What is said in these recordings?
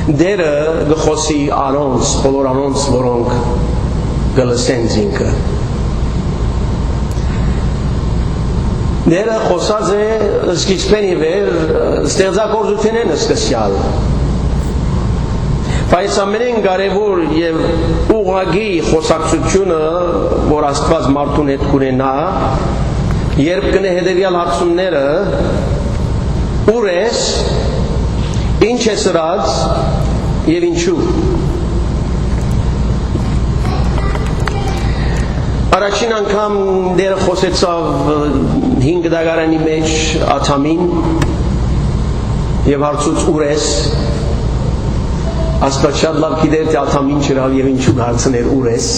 Դերը գխոսի անոնց, բոլոր անոնց, որոնք գլսեն զինքը։ Դերը խոսած է սկիզբեն ի վեր ստեղծագործությունն է սկսյալ։ Բայց ամենեն կարևոր եւ ուղղակի խոսակցությունը, որ Աստված մարդուն հետ կունենա, երբ կնե հետևյալ հարցումները, ուր ես, ինչ է սրած եւ ինչու։ Առաջին անգամ դերը խոսեցավ 5 դագարանի մեջ Աթամին եւ հարցուց ուր ես։ Աստված շատ լավ գիտեր թե Աթամին չրավ եւ ինչու հարցներ ուր ես։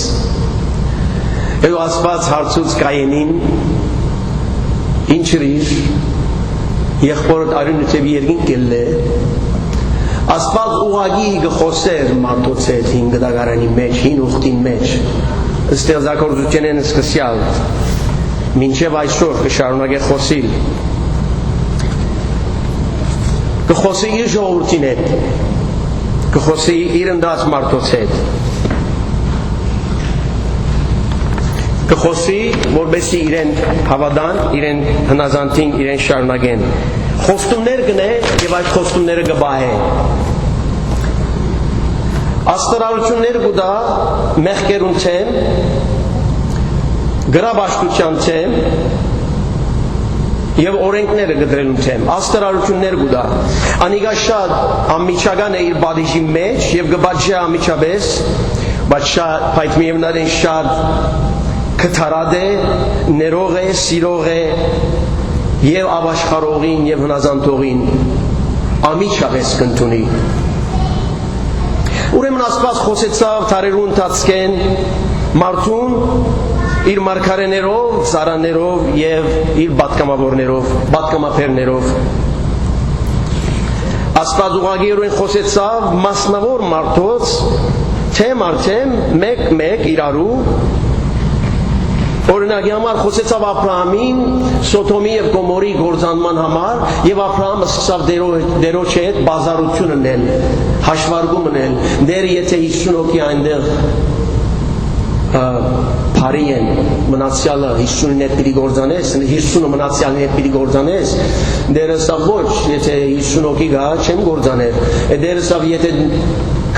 Եվ Աստված հարցուց Կայենին ինչ իր եղբորդ արյունությամբ երկինք ելլե։ Աստված ուղղակի գխոսեր մարդոց հետ 5 դագարանի մեջ, 5 ուխտին մեջ, ստեղծագործությունն սկսյալ, մինչև այսօր կշարունակե խոսիլ, կխոսի իր ժողովրդին հետ, կխոսի իր ընդած մարդոց հետ, կխոսի, որբեսի իրեն հավատան, իրեն հնազանդին, իրեն շարունակեն, խոստումներ գնե եւ այդ խոստումները գբահե։ Աստարարություններ գուտա մեղքերուն թեմ, գրաբաշխության թեմ եւ օրենքները գդրելուն թեմ։ Աստարարություններ գուտա։ Անիգա շատ ամիջական է իր բադիժի մեջ եւ գբաճե ամիջաբես, բայց շատ բայց միևնարեն շատ կթարադ է, ներող է, սիրող է եւ ապաշխարողին եւ հնազանդողին ամիջաբես կընդունի։ Ուրեմն Աստված խոսեցավ թարերու ընթացքեն մարդուն իր մարգարեներով, ծառաներով եւ իր պատգամավորներով, պատգամաբերներով։ Աստված ուղղակիորեն խոսեցավ մասնավոր մարդոց թեմ արդեն մեկ իրարու օրինակի համար խոսեցավ Աբրահամին Սոդոմի եւ Գոմորի գործանման համար եւ Աբրահամը սկսավ դերոջ հետ բազարություն ունել, հաշվարկում ունել, դեր եթե 50 հոգի այնտեղ բարի են, մնացյալը 50-ին հետ պիտի գործանես, 50-ը մնացյալին հետ պիտի գործանես, դերսավ ոչ, եթե 50 հոգի գա, չեմ գործաներ, դերսավ եթե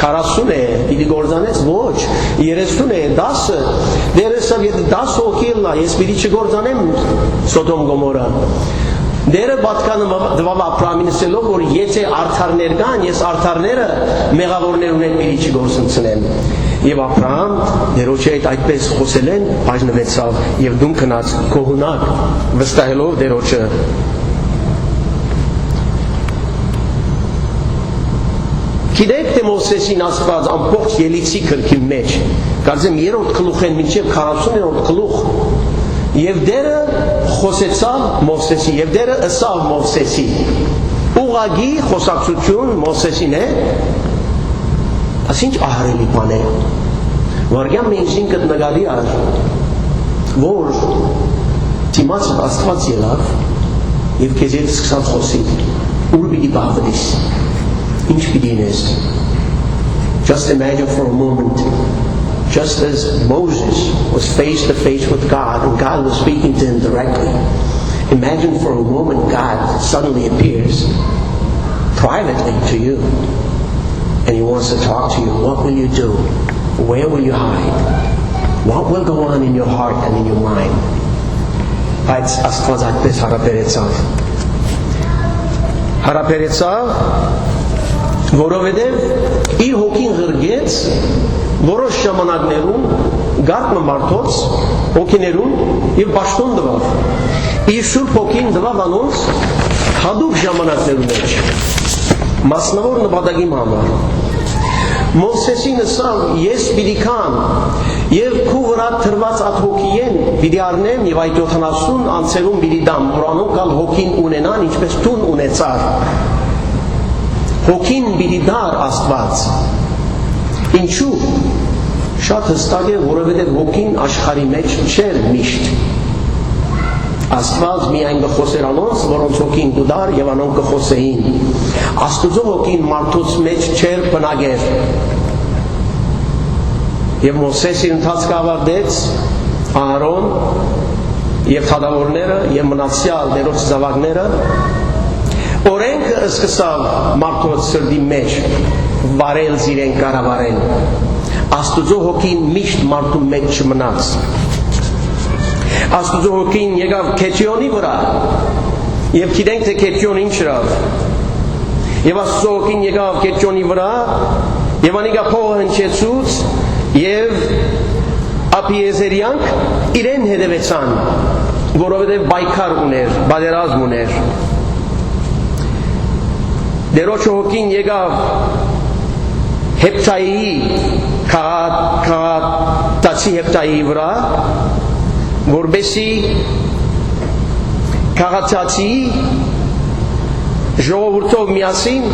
40 է, պիտի գործանես, ոչ, 30 է, 10, դերսավ եթե 10 հոգի լա, ես պիտի չգործանեմ Սոդոմ Գոմորա։ Դերը պատկանում Աբրահամին ասելով, որ եթե արդարներ կան, ես արդարները մեղավորներ ունեն պիտի չգործընծնեմ։ Եվ Աբրահամ դերոջի հետ այդպես խոսել են, բաժնվեցավ եւ դուն քնած կողունակ վստահելով դերոջը։ Գիտեք թե Մովսեսին ասված ամբողջ ելիցի գրքի մեջ, կարծեմ 3-րդ գլուխեն մինչև 40-րդ գլուխ, եւ դերը խոսեցավ Մովսեսի, եւ դերը ըսավ Մովսեսի։ Ուղղակի խոսակցություն Մովսեսին է, ասինչ ահարելի բան է։ Վարգյան մենքին կտնագալի ար, որ դիմացը Աստված ելավ եւ քեզ հետ սկսավ խոսել։ Ուր պիտի բաղվես։ Ինչ պիտի ինես։ Just imagine for a moment, just as Moses was face to face with God and God was speaking to him directly. Imagine for a moment God suddenly appears privately to you and he wants to talk to you. What will you do? Where will you hide? What will go on in your heart and in your mind? Բայց Աստված այդպես հարաբերեցավ, որովհետև իր հոգին ղրգեց որոշ ժամանակներում գարտնը մարդոց հոգիներում եւ բաշտոն դվավ իր սուրբ հոգին դվավ անոնց հադուկ ժամանակներում մեջ մասնավոր նպատակի համար Մովսեսին ասավ ես պիտի կամ եւ քու վրա թրված այդ հոգիեն պիտի առնեմ եւ այդ 70 անցերում պիտի դամ որ անոնք կալ հոգին ունենան ինչպես տուն ունեցար հոգին պիտի դար Աստված ինչու շատ հստակ է որովհետեւ հոգին աշխարհի մեջ չէր միշտ Աստված միայն կխոսեր անոնց, որոնց հոգին գուդար եւ անոնք կխոսեին։ Աստուծո հոգին մարդուց մեջ չեր բնագեր։ Եվ Մովսեսի ընթացքը ավարտեց Ահարոն եւ թագավորները եւ մնացյալ դերոց զավակները օրենքը սկսավ մարդոց սրդի մեջ վարել զիրեն կառավարել։ Աստուծո հոգին միշտ մարդու մեջ չմնաց։ Աստուծո հոգին եկավ Քեթիոնի վրա եւ գիտենք թե Քեթիոնը ինչ էր։ Եվ Աստուծո հոգին եկավ Քեթիոնի վրա եւ անիկա փողը հնչեցուց եւ Աբիեզերյանք իրեն հետևեցան, որովհետեւ բայկար ուներ, բادرազմ ուներ։ Դերոջը հոգին եկավ Հեպտայի քաղաքացի Հեպտայի վրա, որբեսի քաղաքացի ժողովուրդով միասին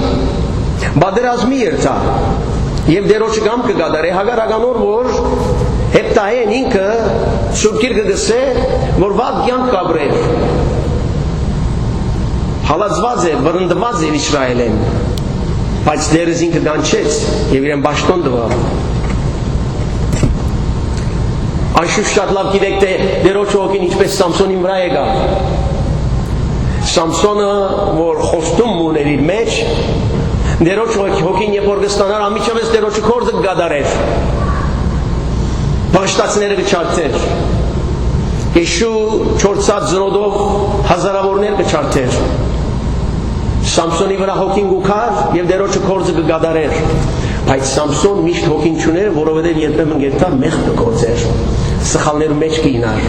բادرազմի երթա եւ դերոջը գամ կգադարե հագարականոր որ Հեպտային ինքը սուրկիր կգսե որ վատ կյանք կաբրեր հալածված է, վրընդված է Իսրայելեն բայց դերս ինքը գանչեց եւ իրեն բաշտոն տվավ Անշուշտ շատ լավ գիտեք թե դերոջը հոգին ինչպես Սամսոնին վրա եկավ Սամսոնը որ խոստում ուներ իր մեջ դերոջը հոգին երբ որ կստանար ամիջապես դերոջը կորձը կգադարեր Բաշտացները կչարթեր Եշու չորցած զնոդով հազարավորներ կչարթեր Սամսոնի վրա հոգին գուքար եւ դերոջը կորձը կգադարեր բայց Սամսոն միշտ հոգին չուներ որովհետեւ երբեմն գետա մեղ կգործեր սխալներու մեջ կինար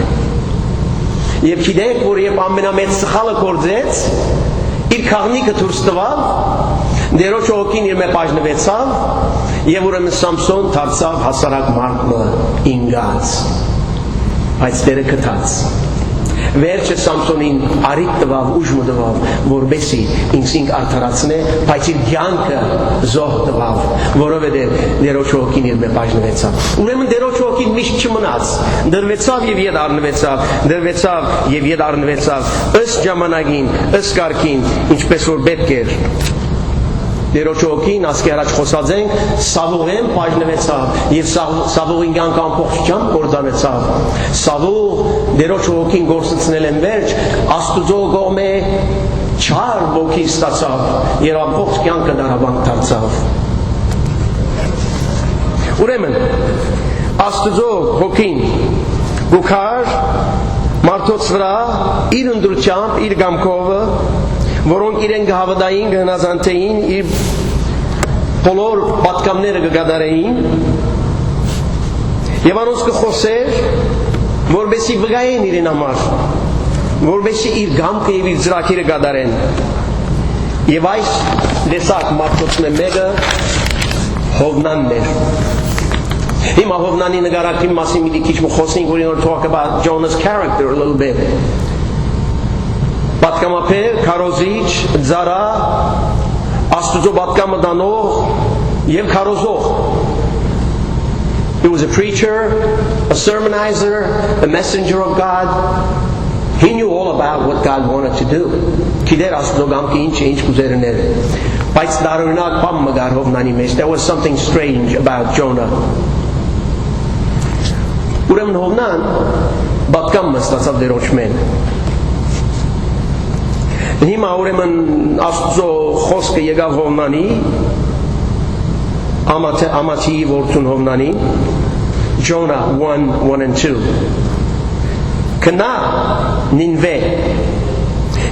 եւ գիտեք որ երբ ամենամեծ սխալը կործեց իր քաղնիկը դուրս տվավ դերոջը հոգին իր մեջ բաժնվեցավ եւ ուրեմն Սամսոն դարձավ հասարակ մարդը ինգած բայց դերը կթած վերջը Սամսոնին արիք տվավ ուժ տվավ որբեսի ինքսինք արդարացնե բայց իր կյանքը զոհ տվավ որովհետեւ դերոջը հոգին իր մեջ բաժնվեցավ ուրեմն դերոջը հոգին միշտ չմնաց դրվեցավ եւ ետ առնվեցավ դրվեցավ եւ ետ առնվեցավ ըստ ժամանակին ըստ կարգին ինչպես որ պետք էր Դերոջը հոգին ասկի առաջ խոսած ենք Սավուղեն բաժնվեցավ եւ Սավուղին կյանք ամբողջությամբ կործանեցավ Սավուղ դերոջը հոգին գործեցնել են վերջ Աստուծո կողմէ չար ոգի ստացավ եւ ամբողջ կյանքը դարաբանք դարձավ Ուրեմն Աստուծո հոգին գուքար մարդոց վրա իր ընդրությամբ իր գամքով որոնք իրեն կհավատային, կհնազանդեին, իր բոլոր պատկամները կգադարեին եւ անոնց կխոսեր, որբեսի վգային իրեն համար, որբեսի իր գամքը եւ իր ծրագիրը կդարեն։ Եվ այս լեսակ մարդոցն է մեկը Հովնանն էր։ Հիմա Հովնանի նկարակի մասին մի քիչ խոսենք, we're going to talk about Jonah's character a little bit. Պատկամապեր, քարոզիչ, ձարա, Աստուծո պատկամը դանող եւ քարոզող He was a preacher, a sermonizer, a messenger of God. He knew all about what God wanted to do. Գիտեր Աստուծո գամքը ինչ կուզեր անել։ Բայց դարօրինակ բան մգար Հովնանի մեջ. There was something strange about Jonah. Ուրեմն Հովնան պատկամը ստացավ դերոջ մեն։ Հիմա ուրեմն Աստծո խոսքը եկավ Հովնանի ամացի որդուն Հովնանի Jonah 1:1 and 2 Կնա Նինվե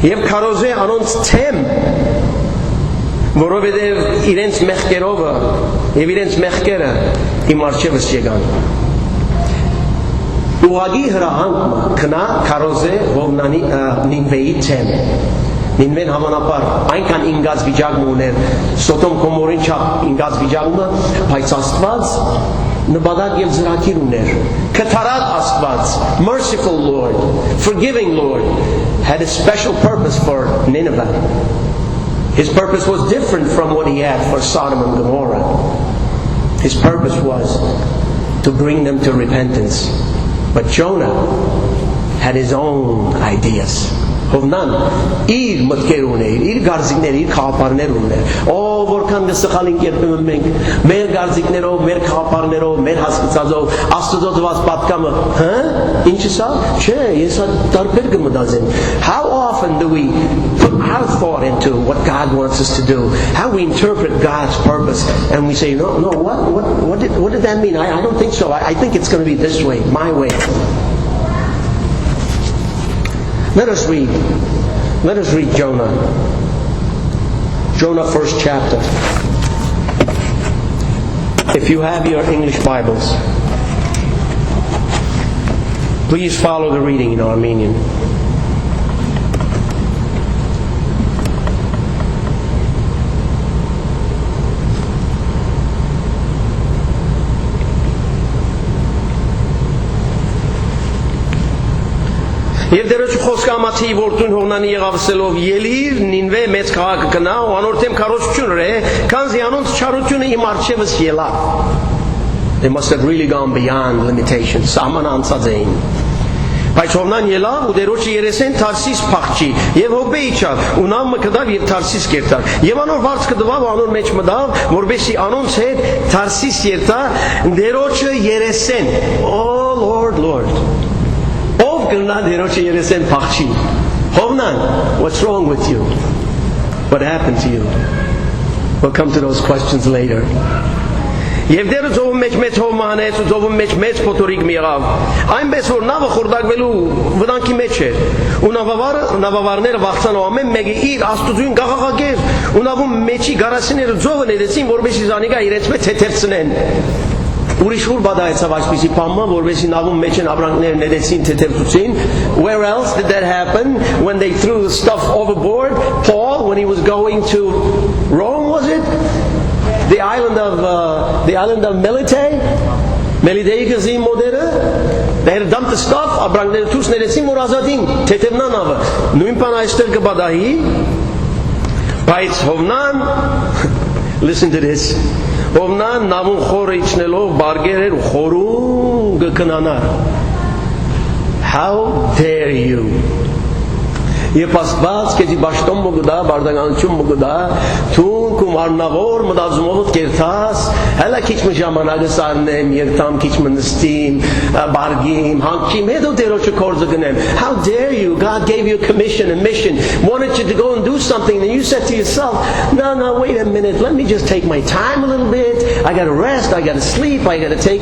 եւ քարոզե անոնց թեմ որովհետեւ իրենց մեղքերովը եւ իրենց մեղքերը իմ արջևս եկան Ուղագի հրահանգը կնա քարոզե Հովնանի Նինվեի թեմ Նինվեն հավանաբար այնքան ինգած վիճակում ուներ Սոդոմ Գոմորին չափ ինգած վիճակումը բայց Աստված նպատակ եւ ծրագիր ուներ Կթարատ Աստված merciful Lord forgiving Lord had a special purpose for Nineveh His purpose was different from what he had for Sodom and Gomorrah His purpose was to bring them to repentance But Jonah had his own ideas. Հովնան իր մտքեր ուներ, իր գարձիկներ, իր խաղապարներ ուներ. Ով որքան գսխալին կերպում մենք մեր գարձիկներով, մեր խաղապարներով, մեր հասկացածով Աստծո տված պատկամը, հա? Ինչ է սա? Չէ, ես տարբեր կմտածեմ. How often do we put our thought into what God wants us to do? How we interpret God's purpose and we say, no, what did that mean? I don't think so. I think it's going to be this way, my way. Let us read Jonah. Jonah, first chapter. If you have your English Bibles, please follow the reading in Armenian. Եվ դերոջ խոսքը ամացի որդուն Հովնանի եղավսելով ելիր Նինվե մեծ քաղաքը կնա ու անորթեմ քարոզություն ռե քանզի անոնց չարությունը իմ արջևս ելա. They must have really gone beyond limitations. Սահման անցած էին. Բայց Հովնան ելավ ու դերոջը երեսեն Թարսիս փախչի եւ հոբե իջավ ու նամը կդավ եւ Թարսիս կերտար. Եվ անոր վարձ կդվավ ու անոր մեջ մտավ որբեսի անոնց հետ Թարսիս երտա դերոջը երեսեն. Oh Lord. Hovnan, what's wrong with you? What happened to you? We'll come to those questions later. Եվ դերը ծովում մեջ մեծ հով մանեց ու ծովում մեջ մեծ փոթորիկ մի եղավ. Այնպես որ նավը խորդակվելու վտանգի մեջ էր. Ու նավավարները վախցան ու ամեն մեկը իր աստուծուն գաղաղակեր. Ու նավում մեջի գարասիները ծովը ներեցին, որովհետեւ զանիկա իրենց մեջ թեթևցնեն. Ուրիշ ուր բադայեցավ այսպիսի բամը, որովհետեւ նավում մեջ են ապրանքները ներեցին, թեթևցուցին. Where else did that happen? When they threw the stuff overboard? Paul, when he was going to Rome, was it? The island of Melite, Melideigazi modere. They had dumped the stuff. Abrangle tus neresim urazadin. Tetevnanava. Nuimpan aister kabadahi. Bais Hovnan. Listen to this. Hovnan namun chorichnelov bargerer chorung kananar. How dare you? Եվ ասված կեզի բաշտոն մոգդա, բարդականություն մոգդա, թուն կում արնավոր մտազումով կերթաս, հելա քիչ մը ժամանակը սարնեմ, երթամ քիչ մը նստիմ, բարգիմ, հանքիմ, հետո դերոջը կորձը գնեմ. How dare you? God gave you a commission, a mission, wanted you to go and do something, and you said to yourself, no, wait a minute, let me just take my time a little bit, I gotta rest, I gotta sleep, I gotta take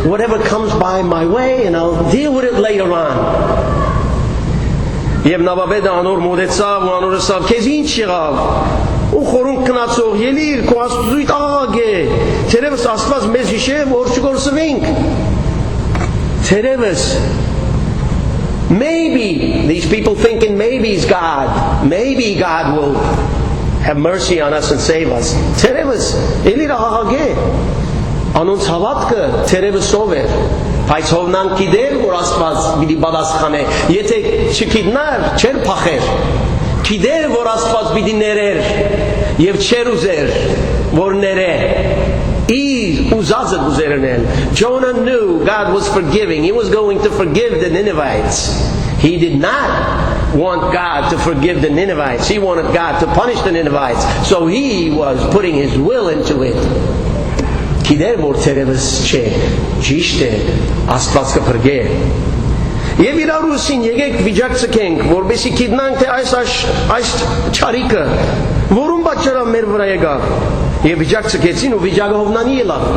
whatever comes by my way, and I'll deal with it later on. Եվ նավաբեդը անոր մոդեցավ ու անորը սավ քեզ ինչ եղավ ու խորուն կնացող ելիր քո աստուծույթ աղաղ է թերևս Աստված մեզ հիշե որ չգործվենք թերևս maybe these people thinking maybe God will have mercy on us and save us թերևս ելիր աղաղ է անոնց հավատքը թերևս ով է Բայց Հովնան գիտեր որ Աստված պիտի պատասխանե եթե չգիտներ չեր փախեր գիտեր որ Աստված պիտի ներեր եւ չեր ուզեր որ ներե իր ուզածը ուզերնել Jonah knew God was forgiving he was going to forgive the Ninevites he did not want God to forgive the Ninevites he wanted God to punish the Ninevites so he was putting his will into it Գիտեր որ թերևս չէ ճիշտ է Աստված կփրկե Եվ իրար ուսին եկեք վիճակ ցկենք որովհետեւ գիտնանք թե այս չարիկը որում պատճառով մեր վրա եկավ Եվ վիճակ ցկեցին ու վիճակը Հովնանի ելավ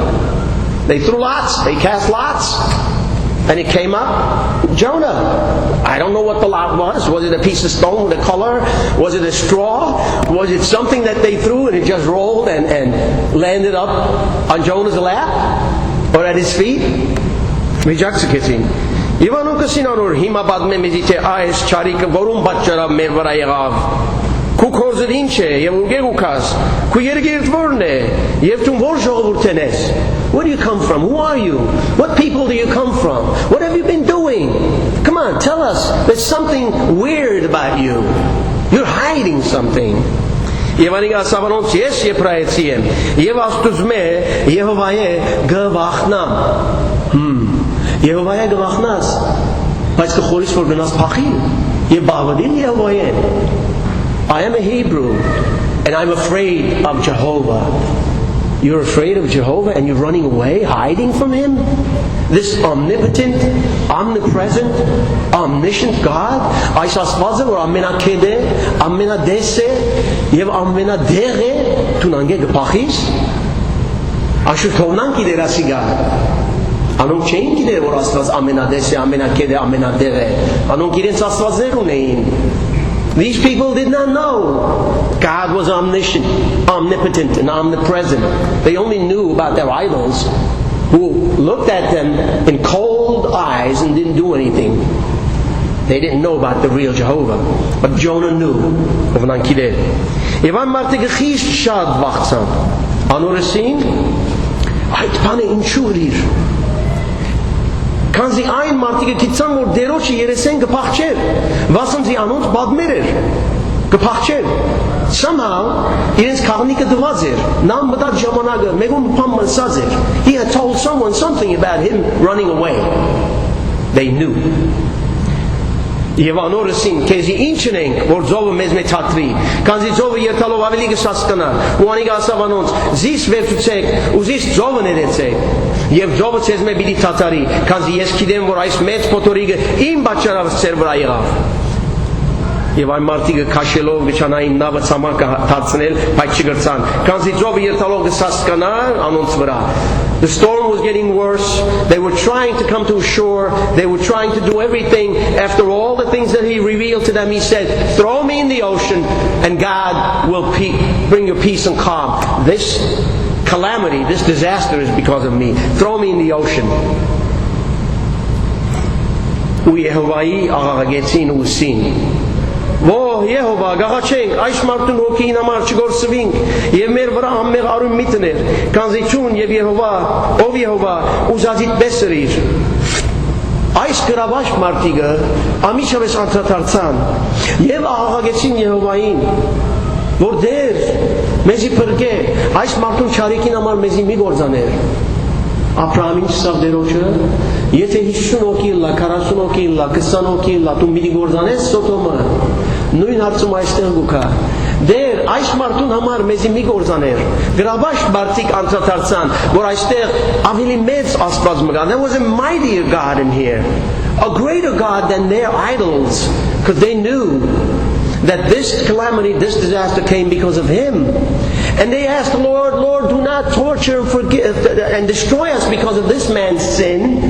They threw lots they cast lots and it came up Jonah I don't know what the lot was it a piece of stone with a color was it a straw was it something that they threw and it just rolled and landed up on Jonah's lap or at his feet վիճակ ցկեցին Իվանոկսին անոր հիմա պատմեմ իզի թե այս չարիկը որում պատճառով մեր վրա եղավ Քու կորզը ինչ է եւ ուղեղ ուքաս քու երգերտ որն է եւ դու որ ժողովուրդն ես Where do you come from? Who are you? What people do you come from? What have you been doing? Come on, tell us. There's something weird about you. You're hiding something. Եվ անիկա ասավանոնց ես եբրայեցի եմ Եվ աստուծում է Եհովայե գվախնամ Եհովայե գվախնաս բայց կխորից որ գնաս փախի եւ բավարին Եհովայեն. I am a Hebrew and I'm afraid of Jehovah. You're afraid of Jehovah and you're running away, hiding from Him? This omnipotent, omnipresent, omniscient God, այս Աստվածը որ ամենակեդ է, ամենադես է եւ ամենադեղ է, դու նանգե կփախիս? Աշուտ թողնանք իրեր ասի գա. Անոնք չէին գիտեր որ Աստված ամենադես է, ամենակեդ է, ամենադեղ է. Անոնք իրենց Աստվածներ ունեին. These people did not know God was omniscient, omnipotent, and omnipresent. They only knew about their idols, who looked at them in cold eyes and didn't do anything. They didn't know about the real Jehovah. But Jonah knew. Եվ այն մարդիկը խիստ շատ վախցան. Անորեսին այդ բանը ինչու իր. Քանզի այն մարդիկը գիտցան որ դերոջը երեսեն կփախչեր, վասնզի անոնց բադմեր էր, կփախչեր. Somehow իրենց քաղնիկը դված էր, նա մտած ժամանակը մեկում բան մնացած էր. He had told someone something about him running away. They knew. Եվ անորսին քեզի ինչն ենք որ ծովը մեզ մեջ հատրի քանզի ծովը երթալով ավելի կսասկնա ու անիկ ասավ անոնց զիս վերցուցեք ու զիս ծովը ներեցեք եւ ծովը ցեզ մե պիտի թաթարի քանզի ես գիտեմ որ այս մեծ փոթորիկը իմ բաճարավս ծեր վրա եղավ եւ այն մարդիկը քաշելով գճանային նավը ցամաքը դարձնել բայց չգրցան քանզի ծովը երթալով կսասկնա անոնց վրա. The storm was getting worse. They were trying to come to shore. They were trying to do everything. After all the things that He revealed to them, He said, throw me in the ocean and God will bring you peace and calm. This calamity, this disaster is because of me. Throw me in the ocean. U Yehovայի աղաղագեցին ու ուսին. Ո Եհովա գաղաչենք այս մարդուն հոգին համար չգործվինք եւ մեր վրա համեղ արում մի տներ քանզի ճուն եւ Եհովա ով Եհովա ուզածիդ բեսրիր այս գրավաշ մարդիկը ամիջավես անդրադարձան եւ աղաղագեցին Եհովային որ դեր մեզի փրկե այս մարդուն չարիքին համար մեզի մի գործաներ Աբրահամին չսավ դերոջը եթե 50 հոգի լա 40 հոգի լա 20 հոգի լա դու մի գործանես Սոդոմը նույն հարցում այստեղ գուքա դեր այս մարդուն համար մեզի մի գործաներ գրաբաշ մարդիկ անդրադարձան որ այստեղ ավելի մեծ Աստված մգա there was a mightier God in here a greater God than their idols because they knew that this calamity, this disaster came because of Him. And they asked the Lord, Lord, do not torture and forgive and destroy us because of this man's sin.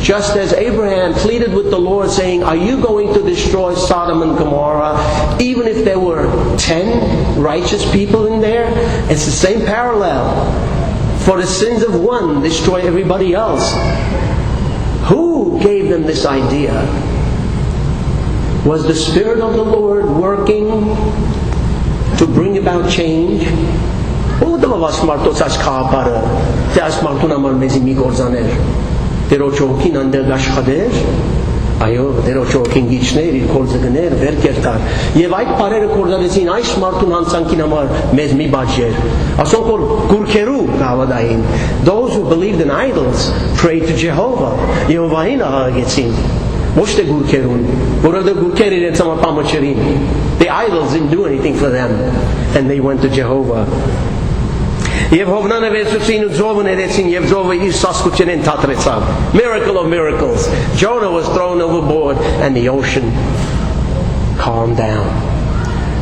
Just as Abraham pleaded with the Lord saying, are you going to destroy Sodom and Gomorrah even if there were 10 righteous people in there? It's the same parallel. For the sins of one destroy everybody else. Who gave them this idea? Was the Spirit of the Lord working to bring about change? Ո՞վ դավաս մարդոց այս խաղապարը թե այս մարդուն համար մեզի մի գործաներ դերոջ հոգին անդեղ աշխատեր այո դերոջ հոգին գիչներ իր գործը գներ վեր կերտար եւ այդ բարերը կորզալեցին այս մարդուն հանցանքին համար մեզ մի բաժեր ասոնք որ գուրքերու գավադային those who believed in idols prayed to Jehovah Եհովային աղաղեցին ոչ թե գուրքերուն որովհետեւ գուրքերը իրենց համար պամը չերին the idols didn't do anything for them and they went to Jehovah Եվ հովնանը վերցուցին ու ձովը ներեցին եւ ձովը իր սասկությունեն թատրեցավ miracle of miracles Jonah was thrown overboard and the ocean calmed down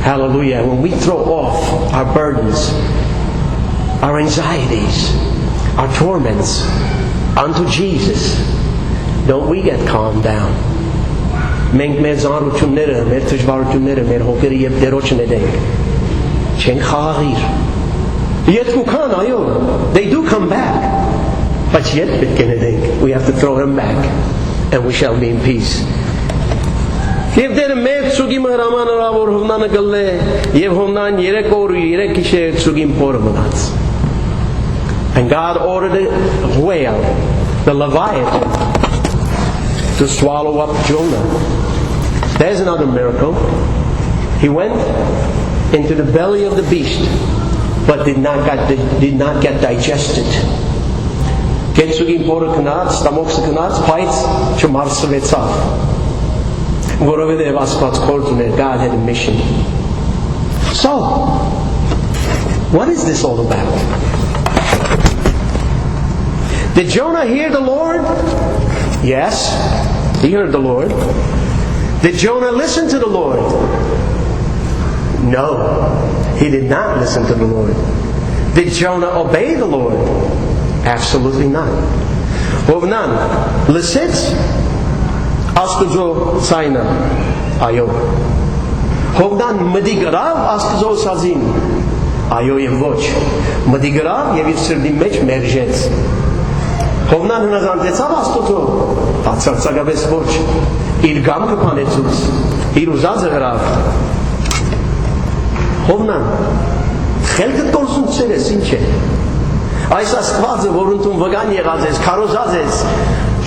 hallelujah when we throw off our burdens our anxieties our torments unto Jesus don't we get calmed down մենք մեր զարությունները մեր դժվարությունները մեր հոգերը եւ դերոջն ենք չենք խաղաղիր Yetkukan, ayo. They do come back. But yet, we have to throw them back. And we shall be in peace. Եվ դերը մեր ծուգիմը հրամանը որ հովնանը գլե եւ հովնան 3 օր ու 3 գիշեր ծուգիմ փորը մնաց. And God ordered a whale, the Leviathan, to swallow up Jonah. There's another miracle. He went into the belly of the beast, but did not get digested. Get ծուգիմ փորը կնաց, ստամոքսը կնաց, բայց չմարսվեցավ. Որովհետև Աստված գործ ուներ, God had a mission. So, what is this all about? Did Jonah hear the Lord? Yes, he heard the Lord. Did Jonah listen to the Lord? No, he did not listen to the Lord. Did Jonah obey the Lord? Absolutely not. Ովնան լսեց Աստուծո ցայնը? Այո. Ովնան մտի գրավ Աստուծո սազին? Այո եւ ոչ. Մտի գրավ եւ իր սրտի մեջ մերժեց. Ովնան հնազանդեցավ Աստուծո? Բացարձակապես ոչ. Իր գամքը բանեցուց, իր ուզածը գրավ. Ովնան խելքդ կորսունցել ես ինչ է? Այս Աստվածը, որ ընդուն վգան եղած ես, քարոզած ես,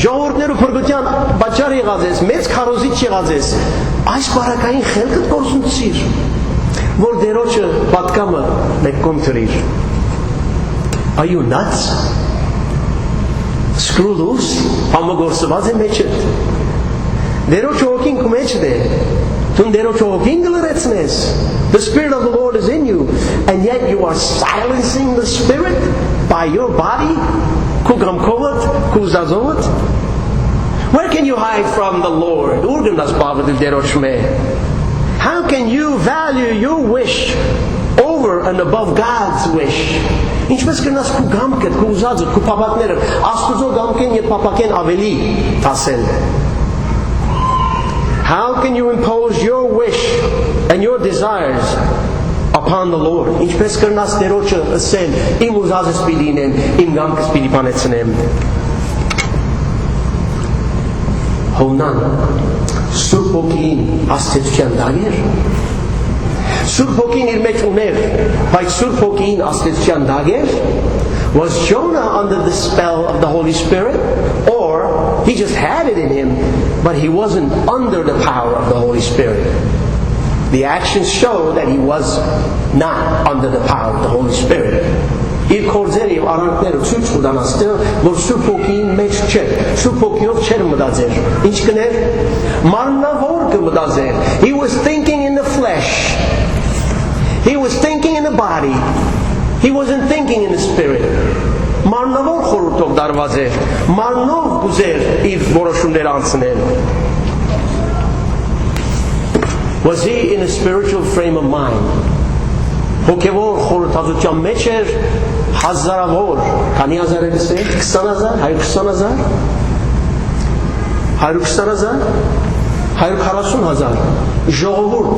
ժողովուրդներու փրկության պատճառ եղած ես, մեծ քարոզիչ եղած ես, այս բարակային խելքդ կորսունցիր, որ դերոջը պատկամը մեկ կողմ թրիր. Are you nuts? Screw loose, համագործված է մեջդ. Դերոջը հոգին քո մեջդ է. Դու դերոջը հոգին գլրեցնես. The Spirit of the Lord is in you, and yet you are silencing the Spirit by your body. Where can you hide from the Lord? How can you value your wish over and above God's wish? Ինչպես կնաս քու գամքդ, քու ուզածդ, քու փապակները, Աստուծո գամքեն եւ փապակեն ավելի տասել. How can you impose your wish and your desires upon the Lord? Ինչպես կրնաս դերոջը ասել, իմ ուզածս պիտի ինեմ, իմ գամքս պիտի բանեցնեմ. Հովնան Սուրբ Հոգին աստեցության դագեր. Սուրբ Հոգին իր մեջ ուներ, բայց Սուրբ Հոգին աստեցության դագեր. Was Jonah under the spell of the Holy Spirit? Or he just had it in him, but he wasn't under the power of the Holy Spirit? The actions show that he was not under the power of the Holy Spirit. Իր կորձերը և արանքները ցույց կտան աստեղ, որ Սուրբ Հոգին մեջ չէ, Սուրբ Հոգիով չէր մտածեր. Ինչ կներ? Մարմնավոր կմտածեր. He was thinking in the flesh. He was thinking in the body. He wasn't thinking in the spirit. Մարմնավոր խորհուրդով դարված էր. Մարմնով կուզեր իր որոշումները անցնել. Was he in a spiritual frame of mind? Հոգևոր խորհրդածության մեջ էր հազարավոր, քանի հազար է գսել? 20,000, 120,000, 120,000, 140,000 ժողովուրդ.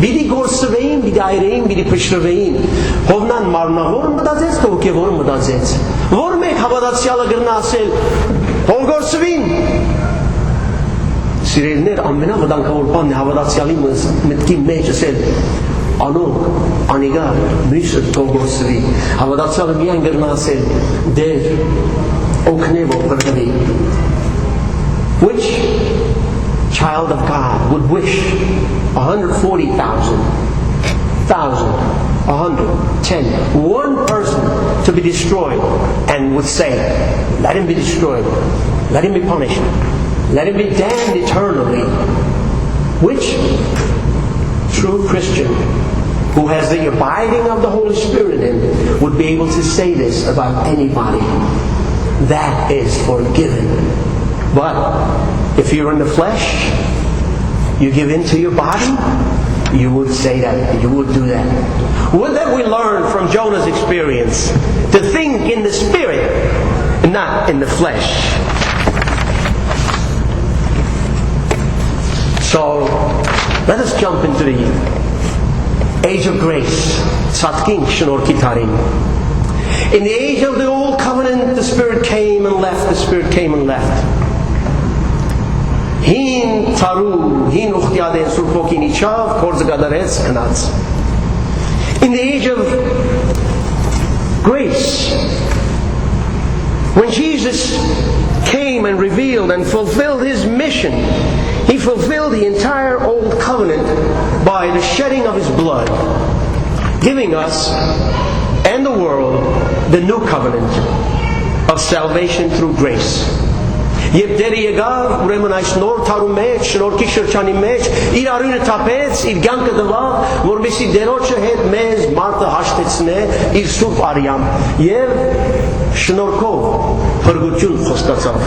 Բիդի գործվեին, բիդի այրեին, բիդի փշրվեին. Հովնան մարմնավոր մտածեց, թե հոգևոր մտածեց. Որ մեկ հավատացյալը գրնա ասել, որ գործվին. Սիրելիներ, ամենավտանգավոր բանն է հավատացյալի մտքի մեջ ասել, անոնք, անիգա, մյուսը թող գործվի. Հավատացյալը միայն գրնա ասել, դեր, օգնև օգրվի. Which child of God would wish 140,000, 110, one person to be destroyed and would say, let him be destroyed, let him be punished, let him be damned eternally. Which true Christian who has the abiding of the Holy Spirit in would be able to say this about anybody? That is forgiven. But if you're in the flesh, you give in to your body, you would say that, you would do that. What that we learn from Jonah's experience? To think in the spirit, not in the flesh. So, let us jump into the age of grace. Tzadkin Shnor Kitarim. In the age of the old covenant, the Spirit came and left, the Spirit came and left. Հին ծարու, հին ուխտյադեն Սուրբ Հոգին իջավ, կորձը գադարեց, քնած. In the age of grace, when Jesus came and revealed and fulfilled His mission, He fulfilled the entire old covenant by the shedding of His blood, giving us and the world the new covenant of salvation through grace. Եվ Տերը եկավ ուրեմն այս նոր թարու մեջ, շնորհքի շրջանի մեջ, իր արյունը թափեց, իր կյանքը տվավ, որպեսզի Տերոջը հետ մեզ մարդը հաշտեցնե իր սուրբ արյամբ եւ շնորհքով փրկություն խոստացավ։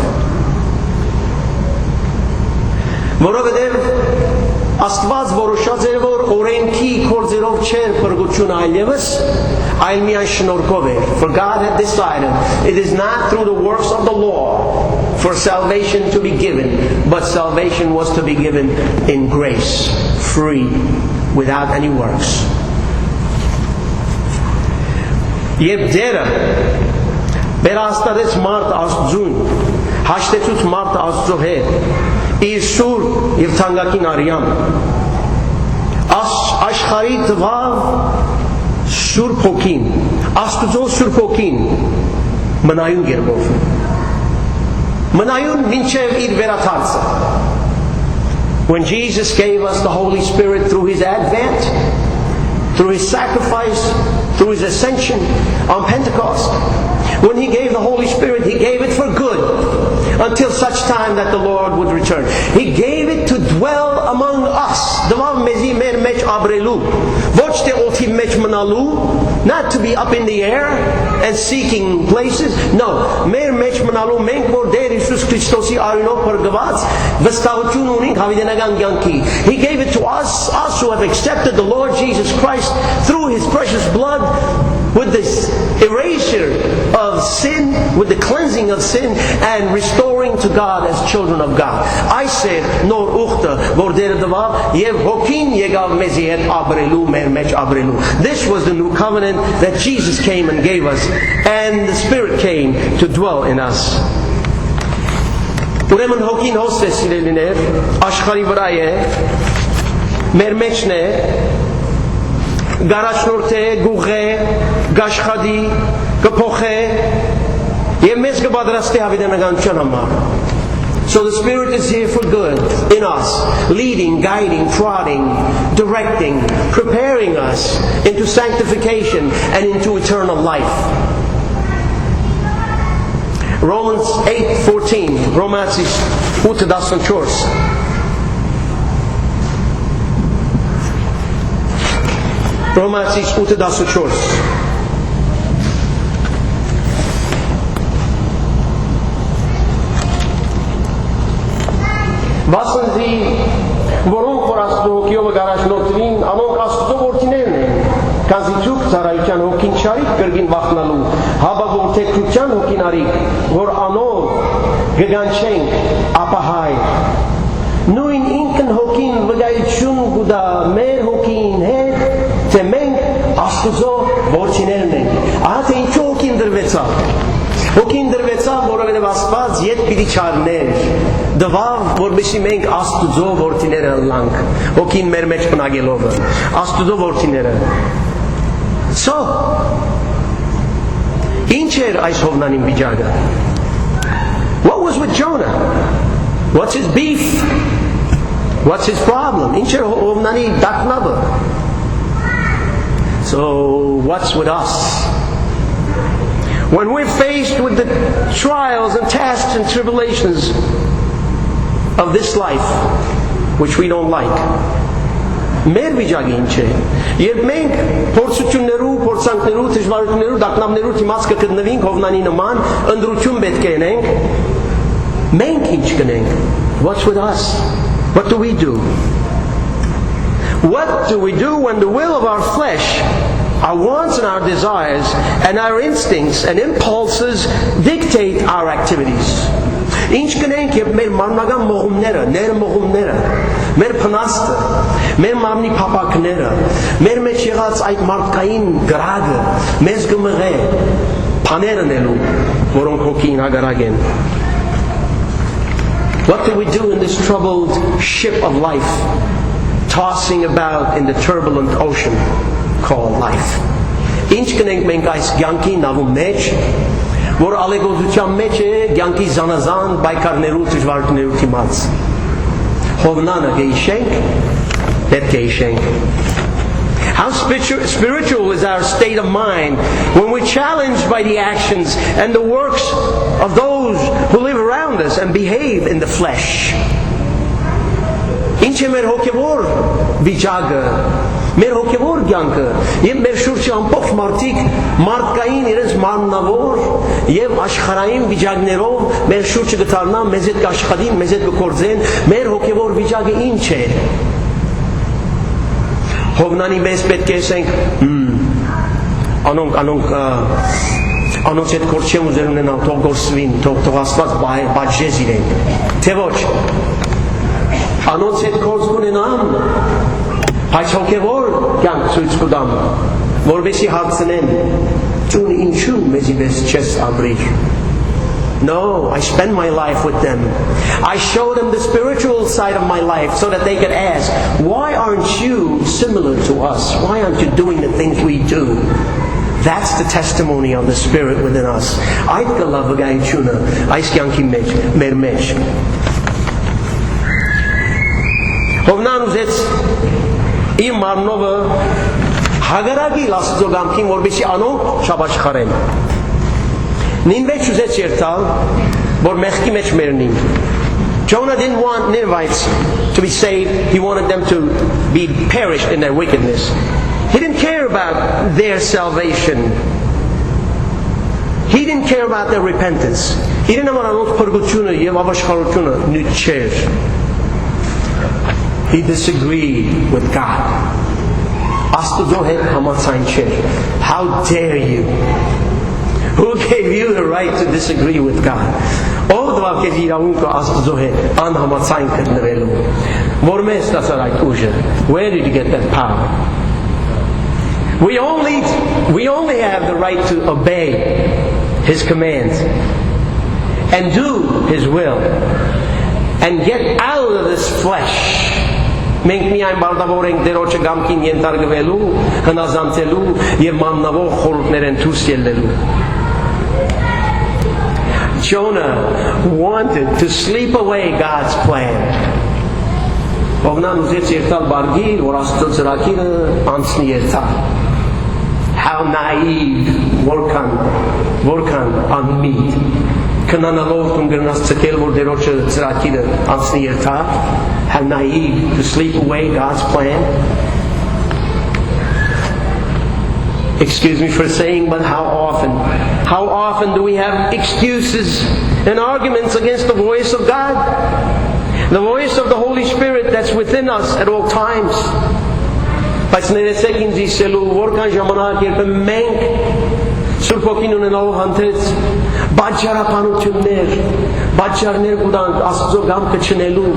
Որովհետև Աստված որոշած էր, որ օրենքի կորձերով չէր փրկությունը այլևս, այլ միայն շնորհքով էր. For God had decided it is not through the works of the law for salvation to be given, but salvation was to be given in grace, free, without any works. Եվ Տերը վերահաստատեց մարդ Աստծուն, հաշտեցուց մարդ Աստծո հետ, իր սուրբ եւ թանկագին արյամբ աշխարհի տվավ Սուրբ Հոգին, Աստծո Սուրբ Հոգին մնայուն գերբով, մնայուն մինչև իր վերադարձը. When Jesus gave us the Holy Spirit through His advent, through His sacrifice, through His ascension on Pentecost, when He gave the Holy Spirit, He gave it for good until such time that the Lord would return. He gave it to dwell among us. Not to be up in the air and seeking places. No. He gave it to us who have accepted the Lord Jesus Christ through His precious blood, with this erasure of sin, with the cleansing of sin, and restoring to God as children of God. I said, nor uchta, vordere devav, yev hokin yegav meziet abrelu, mer mech abrelu. This was the new covenant that Jesus came and gave us, and the Spirit came to dwell in us. Ուրեմն հոգին հոստես սիրելիներ, աշխարհի վրա է, մեր մեջն է, Գարաշնորհ գուղե գաշխադի կփոխե եւ մեզ կբادرաստի հավիտենականության համար. So the Spirit is here for good in us, leading, guiding, prodding, directing, preparing us into sanctification and into eternal life. Romans 8:14, Romacis 8:14. Romacis 8:14. Վասնզի որոնք որ Աստծո հոգիով գարաշնորհվին, անոնք Աստծո որդիներն են, քանզի ցուկ ծառայության հոգին չարիք կրգին վախնալու, հաբա որ թեքրության հոգին արիք, որ անոր գգանչենք ապահայ. Նույն ինքն հոգին վկայություն կուտա մեր հոգին հետ, թե մենք Աստծո որդիներն ենք. Ահա թե ինչու հոգին դրվեցավ. Հոգին դրվեցավ, որովհետև Աստված ետ պիտի չարներ, դվավ, որպեսզի մենք Աստծո որդիները լանք. Հոգին մեր մեջ բնակելով, Աստծո որդիները. So, ինչ էր այս Հովնանին վիճակը? What was with Jonah? What's his beef? What's his problem? Ինչ էր Հովնանի դակնաբը? So, what's with us? When we're faced with the trials and tasks and tribulations of this life, which we don't like, մեր վիճակը ինչ է? Երբ մենք փորձություններու, փորձանքներու, դժվարություններու, դակնաբներու դիմաց կգտնվենք Հովնանի նման, ընդրություն պետք է ունենք, մենք ինչ կնենք? What's with us? What do we do? What do we do when the will of our flesh, our wants and our desires, and our instincts and impulses dictate our activities? Ինչ կնենք երբ մեր մարմնական մողումները, ներմողումները, մեր փնաստը, մեր մարմնի փապակները, մեր մեջ եղած այդ մարդկային գրագը մեզ կմղե բաները նելու, որոնք հոգին հագարակ են. What do we do in this troubled ship of life, tossing about in the turbulent ocean called life? Ինչ կնենք մենք այս կյանքի նավու մեջ, որ ալեգոզության մեջ է կյանքի զանազան բայկարներու դժվարություններու դիմաց. Հովնանը գեիշենք, պետք է իշենք. How spiritual is our state of mind when we're challenged by the actions and the works of those who live around us and behave in the flesh. Ինչ է մեր հոգևոր վիճակը, մեր հոգևոր կյանքը, եւ մեր շուրջը ամբողջ մարդիկ մարդկային իրենց մարմնավոր եւ աշխարհային վիճակներով մեր շուրջը գտարնան, մեզ հետ կաշխատին, մեզ հետ կգործեն, մեր հոգևոր վիճակը ինչ է։ Հովնանի մեզ պետք է ասենք, անոնց հետ գործ չեմ ուզել ունենալ, թող գործվին, թող Աստված բաժես իրենք, թե ոչ։ Անոնց հետ գործ ունենամ, բայց հոգևոր կյանք ցույց կտամ, որովհետեւ հարցնեն, «Ճուն ինչու մեզի պես չես ապրիր»։ No, I spend my life with them. I show them the spiritual side of my life so that they could ask, why aren't you similar to us? Why aren't you doing the things we do? That's the testimony of the Spirit within us. Այդ կլավգայությունը այս կյանքի մեջ, մեր մեջ։ Հովնան ուզեց իր մարմնովը հագարագի Աստծո կամքին, որպեսզի անոնք չաշխարեն։ Նին մեջ ուզեց երթալ, որ մեղքի մեջ մեռնին։ Jonah didn't want Ninevites to be saved. He wanted them to be perished in their wickedness. He didn't care about their salvation. He didn't care about their repentance. He didn't want անոնց փրկությունը եւ ապաշխարությունը նույն չէր։ He disagreed with God. Աստծո հետ համաձայն չէր։ How dare you? Who gave you the right to disagree with God? Ով դվավ քեզ իրավունքը Աստծո հետ անհամաձայն գտնվելու։ Որ մեզ ստացար այդ ուժը։ Where did you get that power? We only have the right to obey His commands and do His will and get out of this flesh. Մենք միայն բարդավոր ենք դերոջը գամքին ենթարկվելու, հնազանդելու եւ մաննավոր խորհուրդներեն դուրս ելնելու։ Jonah wanted to sleep away God's plan. Ովնան ուզեց երթալ բարգի, որ Աստծո ծրագիրը անցնի երթալ։ How naive, որքան անմիտ։ Քնանալով կընկնած ցկել, որ դերոջը ծրագիրը անցնի երթալ։ How naive to sleep away God's plan. Excuse me for saying, but how often do we have excuses and arguments against the voice of God? The voice of the Holy Spirit that's within us at all times. Բայց ներեցեք ինձ իսելու, որքան ժամանակ երբ մենք Սուրբ Հոգին ունենալով հանդերձ բաճարապանություններ, բաճարներ կուտանք Աստծո գամքը չնելու,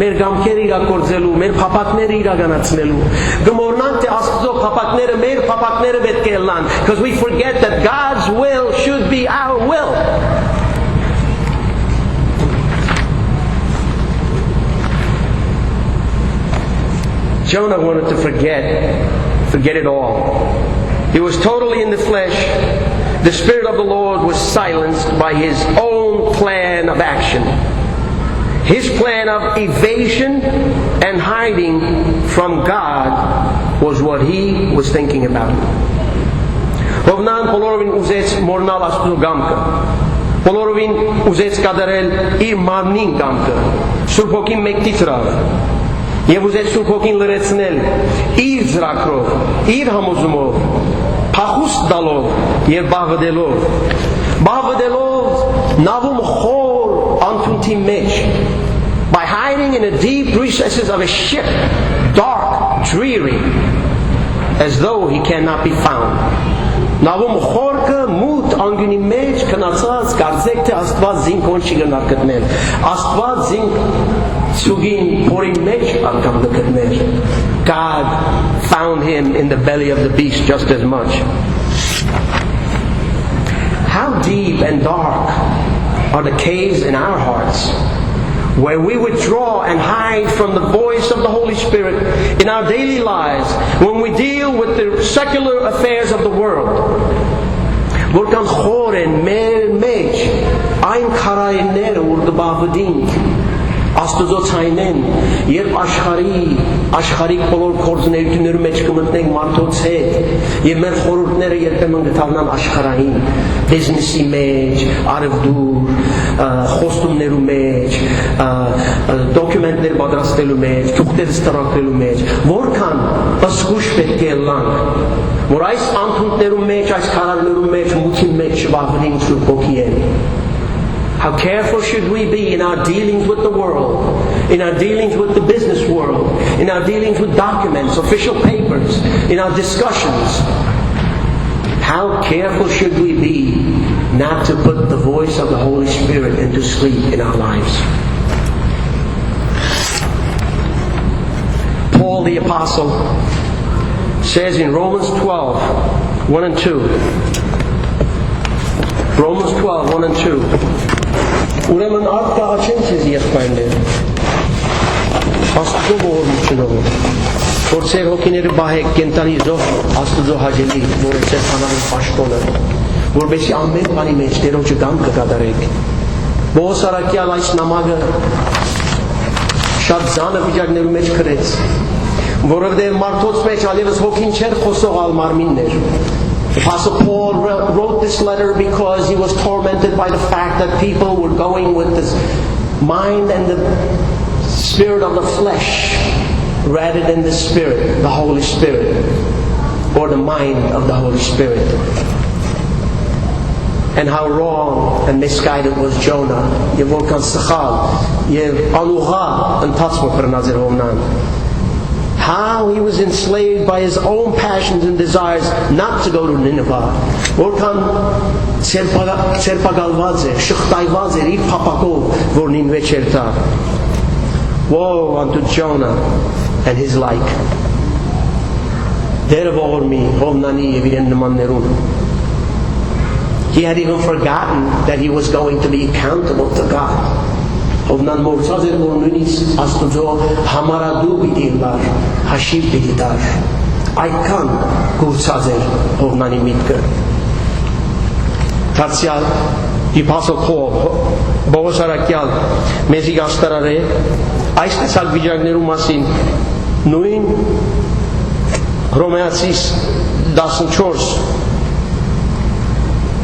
մեր գամքերը իրագործելու, մեր փապակները իրականացնելու, գմորնանք թե Աստծո փապակները մեր փապակները պետք է լան, because we forget that God's will should be our will. Jonah wanted to forget it all. He was totally in the flesh. The Spirit of the Lord was silenced by his own plan of action. His plan of evasion and hiding from God was what he was thinking about. Հովնան բոլորովին ուզեց մորնալ Աստծո գամքը. Բոլորովին ուզեց կատարել իր մարմնին գամքը. Սուրբ Հոգին մեկտի ծրավ. Եվ ուզեց Սուրբ Հոգին լրացնել իր ծրագրով, իր համոզումով, փախուստ տալով եւ բաղվդելով նավում խոր անտունտի մեջ, by hiding in the deep recesses of a ship, dark, dreary, as though he cannot be found. Նավում խորքը մութ անգյունի մեջ քնացած կարծեք թե Աստված զինք ոնց չի գնար գտնել. Աստված զինք ցուգին փորի մեջ անգամ գտնել. God found him in the belly of the beast just as much. How deep and dark are the caves in our hearts, where we withdraw and hide from the voice of the Holy Spirit in our daily lives when we deal with the secular affairs of the world. Որքան խոր են մեր մեջ այն քարայրները, որ դբավդինք Աստուծո ցայնեն, երբ աշխարհի բոլոր գործունեությունների մեջ կմտնենք մարդոց հետ, եւ մեր խորհուրդները երբեմն կդառնան աշխարհային, բիզնեսի մեջ, արևդուր, խոստումներու մեջ, դոկումենտներ պատրաստելու մեջ, թուղթեր ստորագրելու մեջ, որքան ըսկուշ պետք է լանք, որ այս անդունդներու մեջ, այս քարարներու մեջ, մուտքի մեջ շվաղվենք Սուրբ Ոգիեն. How careful should we be in our dealings with the world, in our dealings with the business world, in our dealings with documents, official papers, in our discussions. How careful should we be not to put the voice of the Holy Spirit into sleep in our lives. Paul the Apostle says in Romans 12, 1 and 2. Romans 12, 1 and 2. Ուրեմն արդ կաղաչեն ձեզ եղբայրներ, Աստուծո ողորմությունով, որ ձեր հոգիները բահեք կենտանի զոհ Աստուծո հաճելի, որ է ձեր հանարին պաշտոնը, որպեսզի ամեն բանի մեջ Տերոջը կամքը կատարեք։ Պողոս առաքյալ այս նամակը շատ զանը վիճակներու մեջ գրեց, որովհետև մարդոց մեջ այլևս հոգին չէր խոսող ալ մարմիններ։ Apostle Paul wrote this letter because he was tormented by the fact that people were going with this mind and the spirit of the flesh rather than the Spirit, the Holy Spirit, or the mind of the Holy Spirit. And how wrong and misguided was Jonah. Եվ որքան սխալ եւ անուղղ ընթացք բռնած էր Հովնան. How he was enslaved by his own passions and desires not to go to Nineveh. Որքան ցերպակալված է, շղթայված է իր փապակով, որ Նինվե չեր տա. Woe unto Jonah and his like. Դերը ողորմի Հովնանի եւ իրեն նմաններուն. He had even forgotten that he was going to be accountable to God. Հովնան մորցած էր, որ նույնիսկ Աստուծո համարադու պիտի լար, հաշիվ պիտի տար. Այդքան գործած էր Հովնանի միտքը. Դարձյալ Apostle Paul, Պողոս առաքյալ մեզի գաստարար է այս տեսակ վիճակներու մասին նույն Հռոմեացիս 14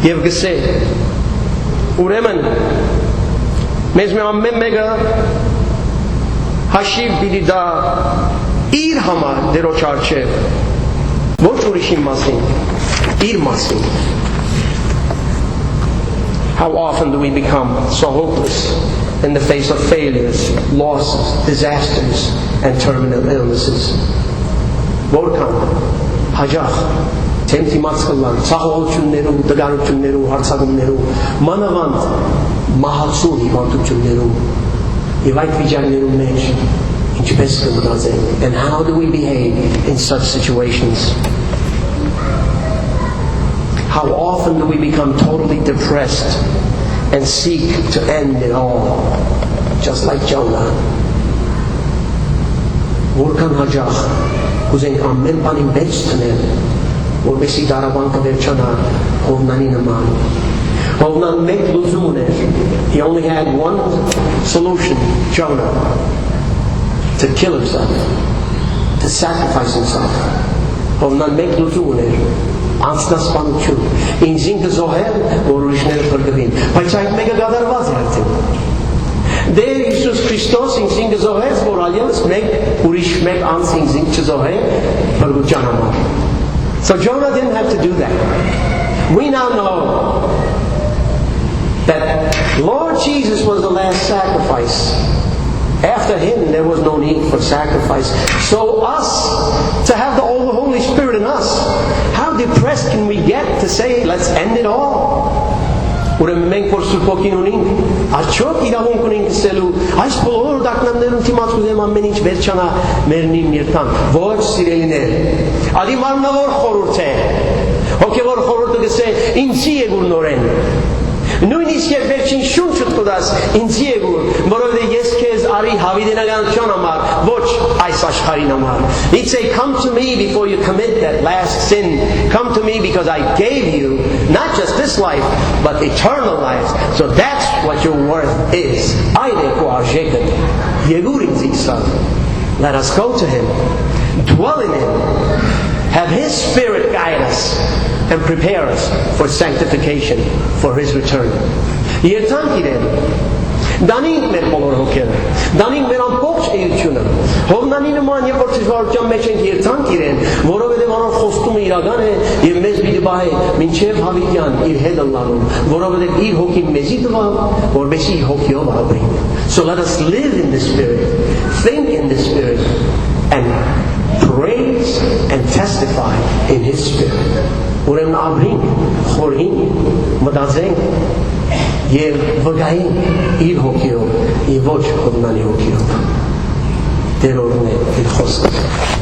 եւ գսե ուրեմն մեզ մի ամեն մեկը հաշիվ պիտի դա իր համար դերոջ առջև ոչ ուրիշի մասին իր մասին. How often do we become so hopeless in the face of failures, losses, disasters, and terminal illnesses? Որքան հաջող թեմթիմաց կլան, ցախողություններու, դգարություններու, հարցակումներու, մանավանդ մահացու հիվանդություններու, եւ այդ վիճակներու մեջ ինչպես կմտածենք, and how do we behave in such situations? How often do we become totally depressed and seek to end it all, just like Jonah? Որքան հաջող կուզենք ամեն բանին մեջ տնել, որպեսզի դարաբանքը վերջանա Հովնանի նման. Հովնան մեկ լուծում ուներ. He only had one solution, Jonah, to kill himself, to sacrifice himself. Հովնան մեկ լուծում ուներ. Անձնասպանություն. Ինձին կզոհել, որ ուրիշները փրկվին. Բայց այդ մեկը գադարված է արդեն. Դե Հիսուս Քրիստոս ինձին կզոհեց, որ այլևս ուրիշ մեկ անձ ինձին չզոհե փրկության համար. So Jonah didn't have to do that. We now know that Lord Jesus was the last sacrifice. After him there was no need for sacrifice. So us, to have the Holy Spirit in us, how depressed can we get to say let's end it all? Ուրեմն մենք որ Սուրբ Ոգին ունենք, արդյոք իրավունք ունենք ասելու այս բոլոր դակնամներում թիմած կուզեմ ամեն ինչ վերջանա մերնին միրտան. Ոչ սիրելիներ, ադի մարմնավոր խորհուրդ է. Հոգևոր խորհուրդը գսե ինձի է գուր նորեն. Նույնիսկ երբ վերջին շունչը տուտաս ինձ եկուր, որովհետև ես քեզ արի հավիտենականության համար, ոչ այս աշխարհին համար. He'd say, come to me before you commit that last sin. Come to me because I gave you not just this life, but eternal life. So that's what your worth is. Let us go to Him, dwell in Him, have His Spirit guide us, and prepare us for sanctification, for His return. Երթանք իրեն, դանենք մեր բոլոր հոգերը, դանենք մեր ամբողջ էությունը, հովնանի նման երբ որ դժվարության մեջ ենք երթանք իրեն, որովհետև անոր խոստումը իրական է եւ մեզ պիտի բահե մինչեւ հավիտյան իր հետ ըլլալուն, որովհետև իր հոգին մեզի տվավ, որովհետև իր հոգիով ապրի. So let us live in the Spirit, think in the Spirit, and praise and testify in His Spirit. Ուրեմն ապրենք, խորհենք, մտածենք եւ վգային իր հոգիով, եւ ոչ հոգնանի հոգիով. Տեր օրհնե իր խոսքը.